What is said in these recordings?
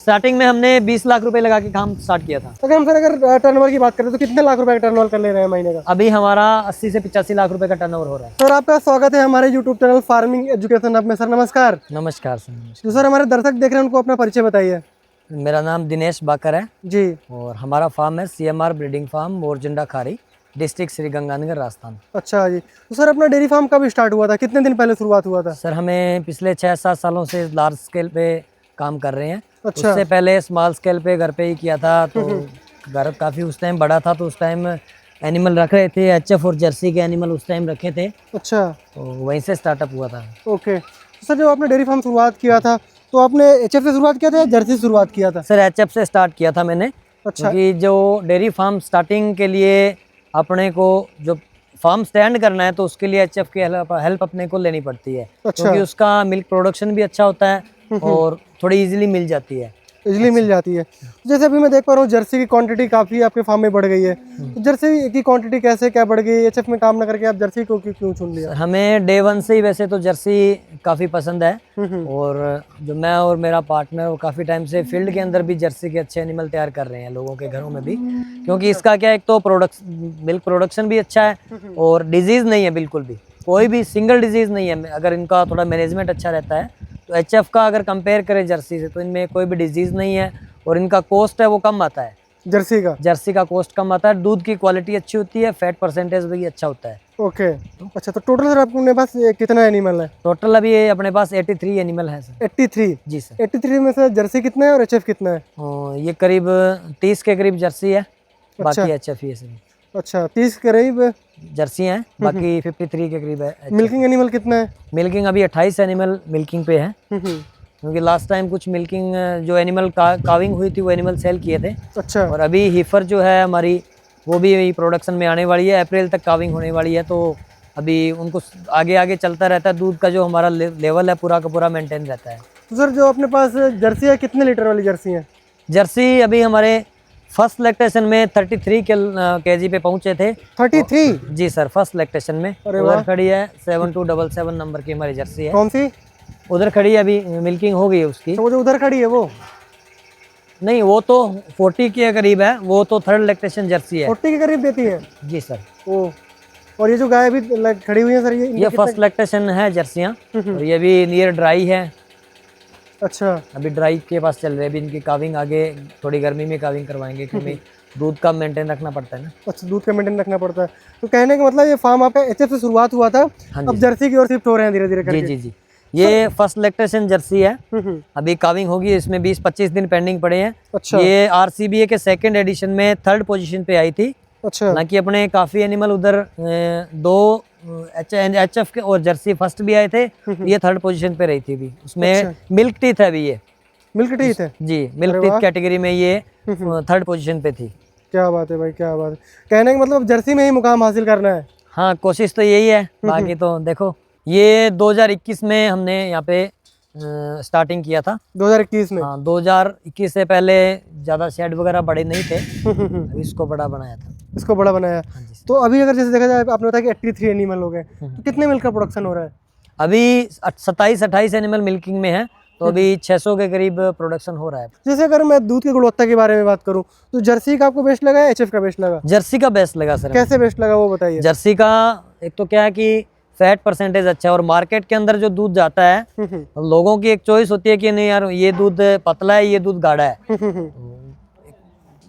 Starting में हमने 20 लाख रुपए लगा के काम स्टार्ट किया था। अगर हम सर अगर टर्नओवर की बात करें तो कितने लाख रुपए का टर्नओवर कर ले रहे हैं महीने का? अभी हमारा 80 से 85 लाख रुपए का टर्नओवर हो रहा है। सर आपका स्वागत है हमारे YouTube channel farming education hub में। सर नमस्कार। नमस्कार सर। नमस्कार। जो सर हमारे दर्शक देख रहे हैं उनको अपना परिचय बताइए। मेरा नाम दिनेश बाकर है जी। और हमारा फार्म है CMR ब्रीडिंग फार्म मोरजंडा खारी, डिस्ट्रिक्ट श्री गंगानगर, राजस्थान। अच्छा जी। तो सर अपना डेयरी फार्म कब स्टार्ट हुआ था, कितने दिन पहले शुरुआत हुआ था? सर हमें पिछले 6-7 सालों से लार्ज स्केल पे काम कर रहे हैं। अच्छा। उससे पहले स्मॉल स्केल पे घर पे ही किया था, तो घर काफ़ी उस टाइम बड़ा था, तो उस टाइम एनिमल रख रहे थे, HF और जर्सी के एनिमल उस टाइम रखे थे। अच्छा। तो वहीं से स्टार्टअप हुआ था। ओके। तो सर जब आपने डेयरी फार्म शुरुआत किया था तो आपने HF से शुरुआत किया था या जर्सी से शुरुआत किया था? सर HF से स्टार्ट किया था मैंने। अच्छा। क्योंकि जो डेयरी फार्म स्टार्टिंग के लिए अपने को जो फार्म स्टैंड करना है तो उसके लिए HF की हेल्प अपने को लेनी पड़ती है। अच्छा। क्योंकि उसका मिल्क प्रोडक्शन भी अच्छा होता है और थोड़ी इजीली मिल जाती है। इजली मिल जाती है। जैसे अभी मैं देख पा रहा हूँ जर्सी की क्वांटिटी काफ़ी आपके फार्म में बढ़ गई है, तो जर्सी की क्वांटिटी कैसे क्या बढ़ गई? HF में काम ना करके आप जर्सी को क्यों चुन लिया? हमें डे 1 से ही वैसे तो जर्सी काफ़ी पसंद है और जो मैं और मेरा पार्टनर वो काफ़ी टाइम से फील्ड के अंदर भी जर्सी के अच्छे एनिमल तैयार कर रहे हैं लोगों के घरों में भी। क्योंकि इसका क्या, एक तो मिल्क प्रोडक्शन भी अच्छा है और डिजीज़ नहीं है, बिल्कुल भी कोई भी सिंगल डिजीज़ नहीं है। अगर इनका थोड़ा मैनेजमेंट अच्छा रहता है तो HF का अगर कंपेयर करें जर्सी से तो इनमें कोई भी डिजीज़ नहीं है और इनका कॉस्ट है वो कम आता है। जर्सी का कॉस्ट कम आता है, दूध की क्वालिटी अच्छी होती है, फैट परसेंटेज भी अच्छा होता है। ओके। अच्छा, तो टोटल सर अपने पास कितना एनिमल है? टोटल अभी अपने पास 83 एनिमल है सर। 83? जी सर। 83 में से जर्सी कितना है और HF कितना है? ये करीब 30 के करीब जर्सी है। अच्छा। बाकी HF ही है सर। अच्छा, 30 के करीब जर्सी हैं, बाकी 53 के करीब है HF। मिल्किंग एनिमल कितना है? मिल्किंग अभी 28 एनिमल मिल्किंग पे है। क्योंकि लास्ट टाइम कुछ मिल्किंग जो एनिमल काविंग हुई थी वो एनिमल सेल किए थे। अच्छा। और अभी हीफर जो है हमारी वो भी प्रोडक्शन में आने वाली है, अप्रैल तक काविंग होने वाली है। तो अभी उनको आगे आगे चलता रहता है, दूध का जो हमारा लेवल है पूरा का पूरा मेंटेन रहता है। तो सर जो अपने पास जर्सी है कितने लीटर वाली जर्सी है? जर्सी अभी हमारे फर्स्ट लैक्टेशन में 33 kg पे पहुंचे थे। 33? जी सर, फर्स्ट लैक्टेशन में। उधर खड़ी है 7277 नंबर की हमारी जर्सी है। कौन सी? उधर खड़ी है, अभी मिल्किंग हो गई है उसकी। तो वो जो उधर खड़ी है वो नहीं, वो तो 40 के करीब है, वो तो थर्ड लैक्टेशन जर्सी है। 40 के करीब देती है? जी सर। ओ, और ये जो गाय अभी खड़ी हुई है सर ये फर्स्ट लैक्टेशन है जर्सियाँ और ये भी नियर ड्राई है। अच्छा। अभी ड्राई के पास चल रहे हैं, अभी इनकी काविंग आगे थोड़ी गर्मी में काविंग करवाएंगे क्योंकि दूध का मेंटेन रखना पड़ता है ना। अच्छा, दूध का मेंटेन रखना पड़ता है। तो कहने का मतलब ये फार्म आपका HF से शुरुआत हुआ था, अब जर्सी की ओर शिफ्ट हो रहे हैं धीरे धीरे करके। जी जी जी। ये फर्स्ट लैक्टेशन जर्सी है, अभी काविंग होगी, इसमें 20-25 दिन पेंडिंग पड़े हैं। अच्छा। ये RCBA के सेकंड एडिशन में 3rd पोजीशन पे आई थी। अच्छा। हालांकि अपने काफी एनिमल उधर 2 HF के और जर्सी फर्स्ट भी आए थे, ये 3rd पोजीशन पे रही थी अभी। उसमें मिल्क टीथ है अभी, ये मिल्क टीथ है? जी, मिल्क टीथ कैटेगरी में ये 3rd पोजीशन पे थी। क्या बात है भाई, क्या बात है। कहने का मतलब जर्सी में ही मुकाम हासिल करना है। हाँ, कोशिश तो यही है, बाकी तो देखो। ये 2021 में हमने यहाँ पे स्टार्टिंग किया था। 2021 में? हाँ, 2021 से पहले ज़्यादा शेड वगैरह बड़े नहीं थे, अभी इसको बड़ा बनाया था। इसको बड़ा बनाया। हाँ जी। तो अभी अगर जैसे देखा जाए, आपने बताया कि 83 एनिमल हो गए, तो कितने मिल्क का प्रोडक्शन हो रहा है? अभी 27-28 एनिमल मिल्किंग में है, तो अभी 600 के करीब प्रोडक्शन हो रहा है। जैसे अगर मैं दूध की गुणवत्ता के बारे में बात करूं तो जर्सी का आपको बेस्ट लगा या HF का बेस्ट लगा? जर्सी का बेस्ट लगा सर। कैसे बेस्ट लगा वो बताइए। जर्सी का एक तो क्या है कि फैट परसेंटेज अच्छा है और मार्केट के अंदर जो दूध जाता है, लोगों की एक चॉइस होती है कि नहीं यार ये दूध पतला है, ये दूध गाढ़ा है।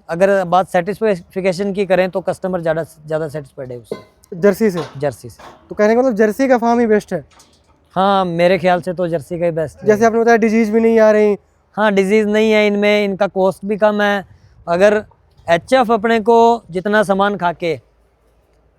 अगर बात सेटिस्फिकेशन की करें तो कस्टमर ज़्यादा सेटिस्फाइड है उससे, जर्सी से। तो कहने का मतलब जर्सी का फार्म ही बेस्ट है? हाँ, मेरे ख्याल से तो जर्सी का ही बेस्ट है। जैसे आपने बताया डिजीज भी नहीं आ रही। हाँ, डिजीज नहीं है इनमें, इनका कॉस्ट भी कम है। अगर HF अपने को जितना सामान खा के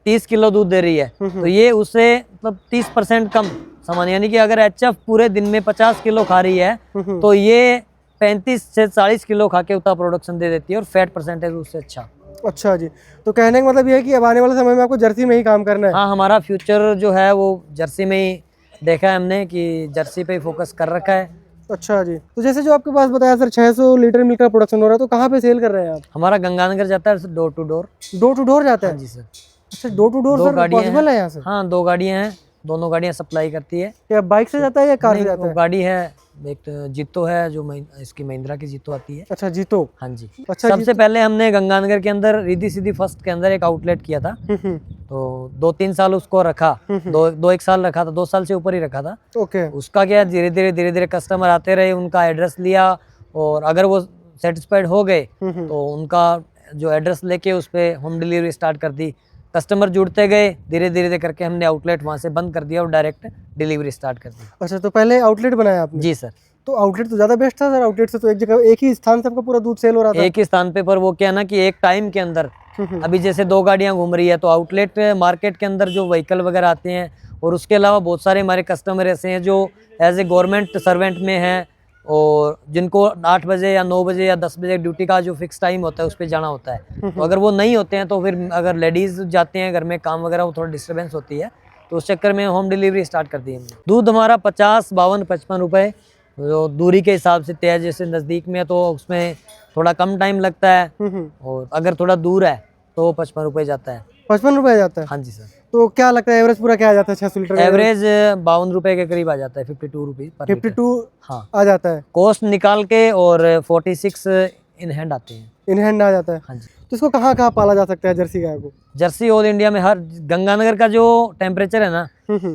30 किलो दूध दे रही है तो ये उससे मतलब 30% कम सामान, यानी कि अगर HF पूरे दिन में 50 किलो खा रही है तो ये 35 से 40 किलो खा के उतना प्रोडक्शन दे देती है और फैट परसेंटेज उससे अच्छा। अच्छा जी। तो कहने का मतलब ये है कि अब आने वाले समय में आपको जर्सी में ही काम करना है? हाँ, हमारा फ्यूचर जो है वो जर्सी में ही देखा है हमने कि जर्सी पे ही फोकस कर रखा है। अच्छा जी। तो जैसे जो आपके पास बताया सर 600 लीटर मिल्क का प्रोडक्शन हो रहा है, तो कहाँ पे सेल कर रहे हैं आप? हमारा गंगानगर जाता है door to door. Door to door जाता है? जी सर। अच्छा, door to door sir possible है यहाँ से? हाँ, 2 गाड़ियाँ हैं, दोनों गाड़ियाँ सप्लाई करती है। क्या बाइक से जाता है या कार से नहीं, जाता वो है? गाड़ी है एक तो जीतो है, जो इसकी महिंद्रा की जीतो आती है। अच्छा जीतो। हाँ जी। अच्छा सबसे पहले हमने गंगानगर के अंदर रिद्धि सिद्धि फर्स्ट के अंदर एक आउटलेट किया था। हम्म। तो 2-3 साल उसको रखा, दो एक साल रखा था, 2 साल से ऊपर ही रखा था। ओके। उसका क्या, धीरे धीरे कस्टमर आते रहे, उनका एड्रेस लिया, और अगर वो सेटिस्फाइड हो गए तो उनका जो एड्रेस लेके उस पर होम डिलीवरी स्टार्ट कर दी। कस्टमर जुड़ते गए, धीरे धीरे करके हमने आउटलेट वहाँ से बंद कर दिया और डायरेक्ट डिलीवरी स्टार्ट कर दी। अच्छा, तो पहले आउटलेट बनाया आपने? जी सर। तो आउटलेट तो ज़्यादा बेस्ट था सर। आउटलेट से तो एक जगह, एक ही स्थान से आपका पूरा दूध सेल हो रहा था। एक ही स्थान पे, पर वो क्या ना कि एक टाइम के अंदर, अभी जैसे 2 गाड़ियां घूम रही है तो आउटलेट मार्केट के अंदर जो व्हीकल वगैरह आते हैं, और उसके अलावा बहुत सारे हमारे कस्टमर ऐसे हैं जो एज ए गवर्नमेंट सर्वेंट में हैं, और जिनको 8 बजे या 9 बजे या 10 बजे ड्यूटी का जो फिक्स टाइम होता है उस पर जाना होता है। तो अगर वो नहीं होते हैं तो फिर अगर लेडीज जाते हैं घर में काम वगैरह, वो थोड़ा डिस्टर्बेंस होती है, तो उस चक्कर में होम डिलीवरी स्टार्ट कर दी हमने। दूध हमारा 50, 52, 55 रुपये जो दूरी के हिसाब से तय, जैसे नज़दीक में तो उसमें थोड़ा कम टाइम लगता है, और अगर थोड़ा दूर है तो 55 रुपये जाता है। 55 रुपये जाता है? हाँ जी सर। तो क्या लगता है एवरेज पूरा क्या आ जाता है 600 लीटर? एवरेज 52 रुपये के करीब आ जाता है, 52 रुपीज़ पर लीटर। 52 हाँ आ जाता है कॉस्ट निकाल के, और 46 इन हैंड आते हैं। इन हैंड आ जाता है। हाँ जी। तो इसको कहाँ कहाँ पाला जा सकता है जर्सी गाय को? जर्सी ऑल इंडिया में हर, गंगानगर का जो टेम्परेचर है ना,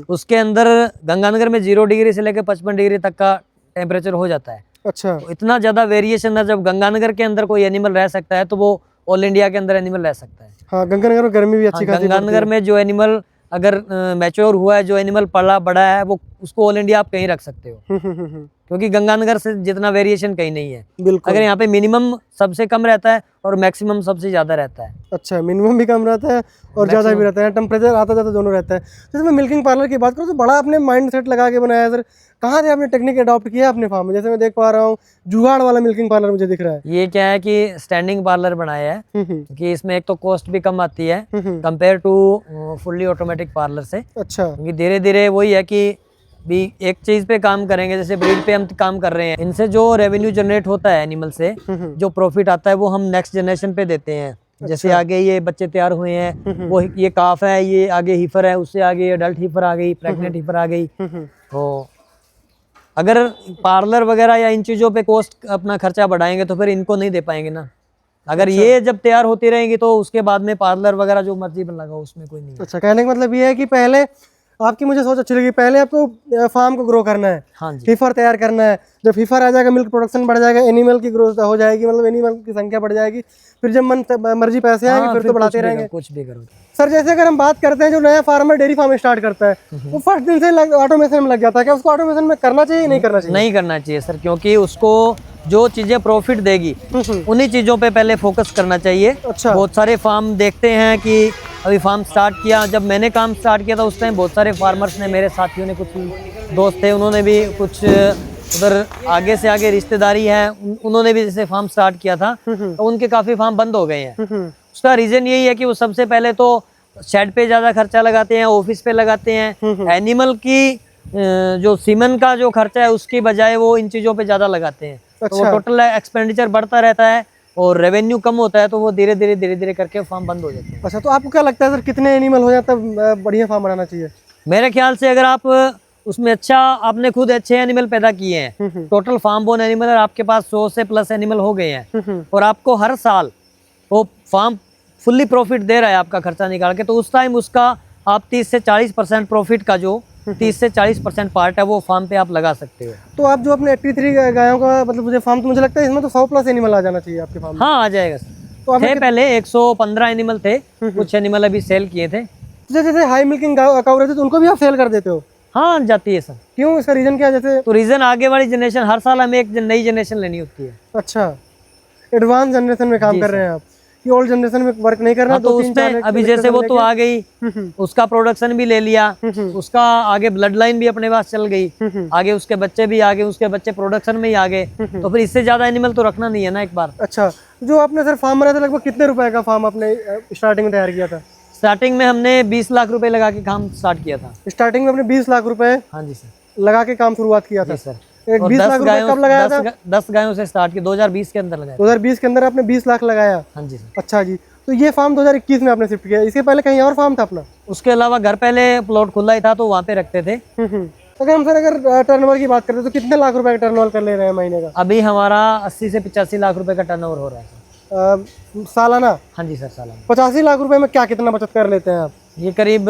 उसके अंदर गंगानगर में 0 डिग्री से लेकर 55 डिग्री तक का टेम्परेचर हो जाता है। अच्छा। तो इतना ज़्यादा वेरिएशन है, जब गंगानगर के अंदर कोई एनिमल रह सकता है तो वो ऑल इंडिया के अंदर एनिमल रह सकता है। हाँ, गंगानगर में गर्मी भी अच्छी हाँ, खासी गंगानगर में जो एनिमल अगर मैच्योर हुआ है, जो एनिमल पला बड़ा है, वो उसको ऑल इंडिया आप कहीं रख सकते हो, क्योंकि गंगानगर से जितना वेरिएशन कहीं नहीं है। बिल्कुल। अगर यहाँ पे मिनिमम सबसे कम रहता है और मैक्सिमम सबसे ज़्यादा रहता है। अच्छा, मिनिमम भी कम रहता है और ज़्यादा भी रहता है, टेम्परेचर आता जाता दोनों रहता है। जैसे मैं मिल्किंग पार्लर की बात करूँ तो बड़ा आपने माइंड सेट लगा के बनाया है सर। कहाँ से आपने टेक्निक अडॉप्ट किया अपने फार्म में? जैसे मैं देख पा रहा हूँ जुगाड़ वाला मिल्किंग पार्लर मुझे दिख रहा है। ये क्या है कि स्टैंडिंग पार्लर बनाया है, क्योंकि इसमें एक तो कॉस्ट भी कम आती है compare to fully automatic parlour से। अच्छा। क्योंकि धीरे धीरे वही है कि भी एक चीज पे काम करेंगे, जैसे ब्रीड पे हम काम कर रहे हैं, इनसे जो रेवेन्यू जनरेट होता है एनिमल से, जो प्रॉफिट आता है वो हम नेक्स्ट जनरेशन पे देते हैं। जैसे आगे ये बच्चे तैयार हुए हैं, वो ये काफ है, ये आगे हीफर है, उससे आगे अडल्ट हीफर आ गई, प्रेग्नेंट हीफर आ गई। तो अगर पार्लर वगैरह या इन चीज़ों पे कॉस्ट अपना खर्चा बढ़ाएंगे तो फिर इनको नहीं दे पाएंगे ना। अगर ये जब तैयार होती रहेंगी तो उसके बाद में पार्लर वगैरह जो मर्जी बन लगा उसमें कोई नहीं है। अच्छा, कहने का मतलब ये है कि पहले आपकी, मुझे सोच अच्छी लगी, पहले आपको फार्म को ग्रो करना है। हाँ जी। फीफर तैयार करना है। जब फीफर आ जाएगा मिल्क प्रोडक्शन बढ़ जाएगा, एनिमल की ग्रोथ हो जाएगी, मतलब एनिमल की संख्या बढ़ जाएगी। फिर जब मर्जी पैसे आएंगे फिर तो बढ़ाते रहेंगे। कुछ भी करो सर, जैसे अगर हम बात करते हैं जो नया फार्मर डेयरी फार्म स्टार्ट करता है वो फर्स्ट दिन से ऑटोमेशन में लग जाता है, क्या उसको ऑटोमेशन में करना चाहिए नहीं करना चाहिए? नहीं करना चाहिए सर, क्योंकि उसको जो चीजें प्रॉफिट देगी उन्हीं चीजों पे पहले फोकस करना चाहिए। अच्छा। बहुत सारे फार्म देखते हैं कि अभी फार्म स्टार्ट किया, जब मैंने काम स्टार्ट किया था उस टाइम बहुत सारे फार्मर्स ने, मेरे साथियों ने, कुछ दोस्त थे, उन्होंने भी कुछ उधर आगे से आगे रिश्तेदारी है, उन्होंने भी जैसे फार्म स्टार्ट किया था, तो उनके काफी फार्म बंद हो गए हैं। उसका रीजन यही है कि वो सबसे पहले तो शेड पे ज्यादा खर्चा लगाते हैं, ऑफिस पे लगाते हैं, एनिमल की जो सीमन का जो खर्चा है उसकी बजाय वो इन चीजों पे ज्यादा लगाते हैं। तो वो टोटल एक्सपेंडिचर बढ़ता रहता है और रेवेन्यू कम होता है, तो वो धीरे धीरे करके फार्म बंद हो जाते हैं। अच्छा, तो आपको क्या लगता है सर कितने एनिमल हो जाता है बढ़िया फार्म बनाना चाहिए? मेरे ख्याल से अगर आप उसमें अच्छा, आपने खुद अच्छे एनिमल पैदा किए हैं, टोटल फार्म बोन एनिमल आपके पास 100 से प्लस एनिमल हो गए हैं, और आपको हर साल वो फार्म फुल्ली प्रॉफिट दे रहा है आपका खर्चा निकाल के, तो उस टाइम उसका आप 30 से 40% प्रॉफिट का जो 30 से 40% पार्ट है वो फार्म पे आप लगा सकते हो। तो आप जो अपने 83 गायों का मतलब मुझे फार्म, तो मुझे लगता है इसमें तो 100 प्लस एनिमल आ जाना चाहिए आपके फार्म में। हाँ, आ जाएगा सर। तो थे पहले 115 एनिमल थे, कुछ एनिमल अभी सेल किए थे। जैसे हाई मिल्किंग काऊ रहती है तो उनको भी आप सेल कर देते हो? हाँ, जाती है सर। क्यों, इसका रीजन क्या है? जैसे तो रीजन आगे वाली जनरेशन, हर साल हमें एक नई जनरेशन लेनी होती है। अच्छा, एडवांस जनरेशन में काम कर रहे हैं आप, कि ओल्ड जनरेशन में वर्क नहीं करना। हाँ, तो उसमें अभी जैसे वो तो आ गई, उसका प्रोडक्शन भी ले लिया, उसका आगे ब्लड लाइन भी अपने पास चल गई, आगे उसके बच्चे भी आ गए, उसके बच्चे प्रोडक्शन में ही आ गए, तो फिर इससे ज्यादा एनिमल तो रखना नहीं है ना एक बार। अच्छा, जो आपने सर फार्म बनाया था, लगभग कितने रुपए का फार्म आपने स्टार्टिंग में तैयार किया था? स्टार्टिंग में हमने 20 लाख रुपए लगा के काम स्टार्ट किया था। स्टार्टिंग में आपने 20 लाख रुपए हाँ जी सर, लगा के काम शुरुआत किया था? सर। एक 20 लाख रुपए कब लगाया था? 10 गायों से स्टार्ट किया, 2020 के अंदर लगाया। 2020 के अंदर आपने 20 लाख लगाया? हाँ जी सर। अच्छा जी, तो ये फार्म 2021 में आपने शिफ्ट किया, इसके पहले कहीं और फार्म था अपना? उसके अलावा घर पहले प्लॉट खुला ही था तो वहाँ पे रखते थे। अगर हम सर अगर टर्नओवर की बात करें तो कितने लाख रुपए का टर्नओवर कर ले रहे हैं महीने का? अभी हमारा 80 से 85 लाख रुपए का टर्नओवर हो रहा है सर। सालाना? हाँ जी सर, सालाना। 85 लाख रुपए में क्या कितना बचत कर लेते हैं आप? ये करीब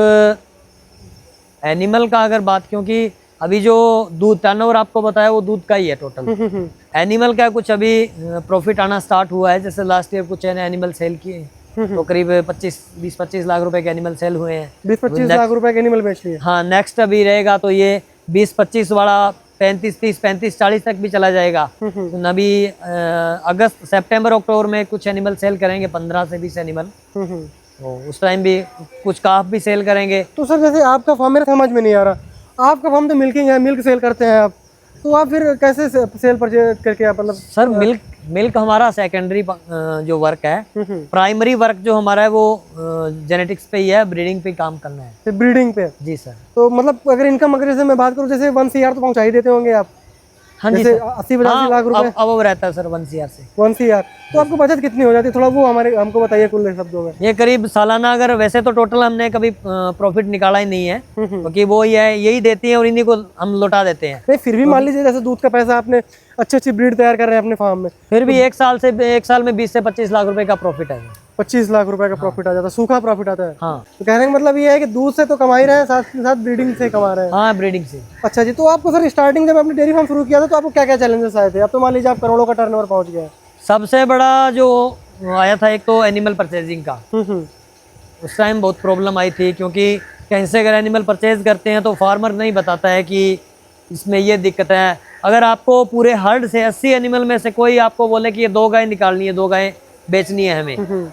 एनिमल का अगर बात, क्योंकि अभी जो दूध टर्नओवर आपको बताया वो दूध का ही है टोटल। एनिमल का कुछ अभी प्रॉफिट आना स्टार्ट हुआ है, जैसे लास्ट ईयर कुछ एनिमल सेल किए तो करीब 20-25 लाख रुपए के एनिमल सेल हुए हैं। 20-25 लाख रुपए के एनिमल बेच लिए? हाँ, नेक्स्ट अभी रहेगा तो ये 20-25 वाला 35-30, 35-40 तक भी चला जाएगा। तो अभी अगस्त, सितंबर, अक्टूबर में कुछ एनिमल सेल करेंगे, 15 से 20 एनिमल। तो उस टाइम भी कुछ काफ भी सेल करेंगे। तो सर जैसे आपका फार्म, मेरे समझ में नहीं आ रहा, आपका फार्म तो मिल्किंग है, मिल्क सेल करते हैं आप, तो आप फिर कैसे सेल परचेज करके आप मतलब? सर मिल्क हमारा सेकेंडरी जो वर्क है। प्राइमरी वर्क जो हमारा है वो जेनेटिक्स पे ही है, ब्रीडिंग पे काम करना है। ब्रीडिंग पे? जी सर। तो मतलब अगर इनकम अगर जैसे मैं बात करूँ, जैसे 1 CR तो पहुंचा ही देते होंगे आप? हाँ जी सर, सर। 80-85 लाख रुपए अब रहता है सर 1 CR से। 1 CR तो आपको बचत कितनी हो जाती है? थोड़ा वो हमको बताइए कुल शब्दों में। ये करीब सालाना, अगर वैसे तो टोटल हमने कभी प्रॉफिट निकाला ही नहीं है, क्योंकि वो यही देती है और इन्हीं को हम लौटा देते हैं। नहीं, फिर भी मान लीजिए जैसे दूध का पैसा आपने अच्छी ब्रीड तैयार कर रहे हैं अपने फार्म में, फिर भी एक साल में 20 से 25 लाख रुपए का प्रॉफिट है। 25 लाख रुपए का प्रॉफिट आ जाता है, सूखा प्रॉफिट आता है। हाँ। तो कहने का मतलब ये है कि दूध से तो कमा ही रहे हैं, साथ के साथ ब्रीडिंग से कमा रहे हैं। हाँ, ब्रीडिंग से। अच्छा जी, तो आपको सर स्टार्टिंग जब आपने डेयरी फार्म शुरू किया था तो आपको क्या क्या चैलेंजेस आए थे? अब तो मान लीजिए आप करोड़ों का टर्नओवर पहुंच गए। सबसे बड़ा जो आया था एक तो एनिमल परचेजिंग का। उस टाइम बहुत प्रॉब्लम आई थी, क्योंकि कहीं से अगर एनिमल परचेज करते हैं तो फार्मर नहीं बताता है कि इसमें ये दिक्कत है। अगर आपको पूरे हर्ड से 80 एनिमल में से कोई आपको बोले कि ये 2 गाय निकालनी है, 2 गाय बेचनी है हमें,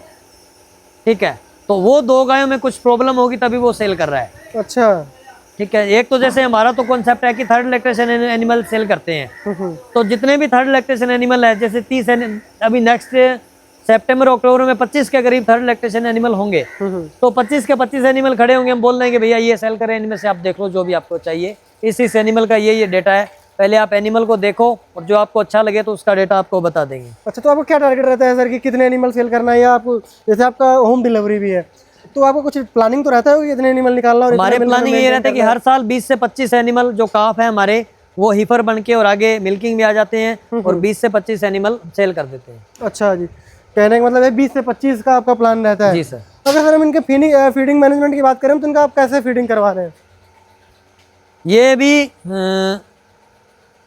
ठीक है, तो वो 2 गायों में कुछ प्रॉब्लम होगी तभी वो सेल कर रहा है। अच्छा, ठीक है। एक तो जैसे हमारा तो कॉन्सेप्ट है कि थर्ड लैक्टेशन एनिमल सेल करते हैं, तो जितने भी थर्ड लैक्टेशन एनिमल है, जैसे 30 अभी नेक्स्ट सितंबर अक्टूबर में 25 के करीब थर्ड लैक्टेशन एनिमल होंगे, तो 25 के 25 एनिमल खड़े होंगे, हम बोल देंगे भैया ये सेल करें, इनमें से आप देख लो जो भी आपको चाहिए, इस एनिमल का ये डेटा है, पहले आप एनिमल को देखो और जो आपको अच्छा लगे तो उसका डेटा आपको बता देंगे। अच्छा, तो आपको क्या टारगेट रहता है सर कि कितने एनिमल सेल करना है, या आपको जैसे आपका होम डिलीवरी भी है तो आपको कुछ प्लानिंग तो रहता है कि इतने एनिमल निकालना? और हमारे प्लानिंग ये रहता है कि हर साल 20 से 25 एनिमल जो काफ है हमारे, वो हीफर बन के और आगे मिल्किंग में आ जाते हैं और 20 से 25 एनिमल सेल कर देते हैं। अच्छा जी, कहने का मतलब है 20 से 25 का आपका प्लान रहता है? जी सर। अगर सर हम इनके फीडिंग मैनेजमेंट की बात करें तो इनका आप कैसे फीडिंग करवा रहे हैं? ये भी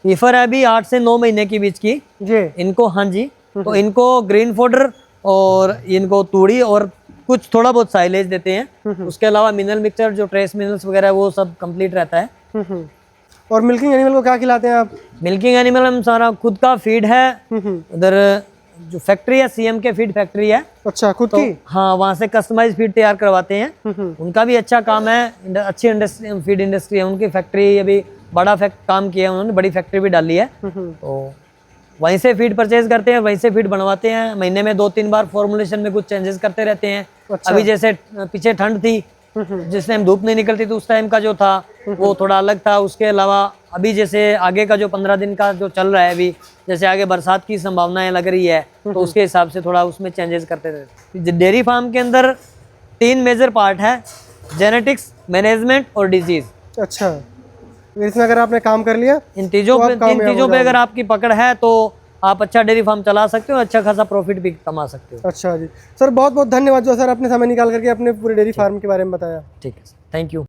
हीफर है अभी 8 से 9 महीने के बीच की जी इनको। हाँ जी, तो इनको ग्रीन फॉडर और इनको तूड़ी और कुछ थोड़ा बहुत साइलेज देते हैं। उसके अलावा मिनरल मिक्सचर जो ट्रेस मिनरल्स वगैरह वो सब कंप्लीट रहता है। और मिल्किंग एनिमल को क्या खिलाते हैं आप? मिल्किंग एनिमल हम सारा खुद का फीड है। उधर जो फैक्ट्री है CM के फीड फैक्ट्री है। अच्छा, खुद की? हाँ, वहाँ से कस्टमाइज फीड तैयार करवाते हैं। उनका भी अच्छा काम है, अच्छी इंडस्ट्री, फीड इंडस्ट्री है उनकी। फैक्ट्री अभी बड़ा काम किया है उन्होंने, बड़ी फैक्ट्री भी डाली है, तो वहीं से फीड परचेज करते हैं, वहीं से फीड बनवाते हैं। महीने में 2-3 बार फॉर्मुलेशन में कुछ चेंजेस करते रहते हैं। अच्छा। अभी जैसे पीछे ठंड थी, जिस टाइम धूप नहीं निकलती तो उस टाइम का जो था वो थोड़ा अलग था। उसके अलावा अभी जैसे आगे का जो 15 दिन का जो चल रहा है, अभी जैसे आगे बरसात की संभावनाएं लग रही है, तो उसके हिसाब से थोड़ा उसमें चेंजेस करते रहते। डेयरी फार्म के अंदर 3 मेजर पार्ट है, जेनेटिक्स, मैनेजमेंट और डिजीज। अच्छा, इसमें अगर आपने काम कर लिया इन तीन चीजों पे अगर आपकी पकड़ है तो आप अच्छा डेयरी फार्म चला सकते हो, अच्छा खासा प्रॉफिट भी कमा सकते हो। अच्छा जी सर, बहुत बहुत धन्यवाद जो सर आपने समय निकाल करके अपने पूरे डेयरी फार्म के बारे में बताया। ठीक है सर, थैंक यू।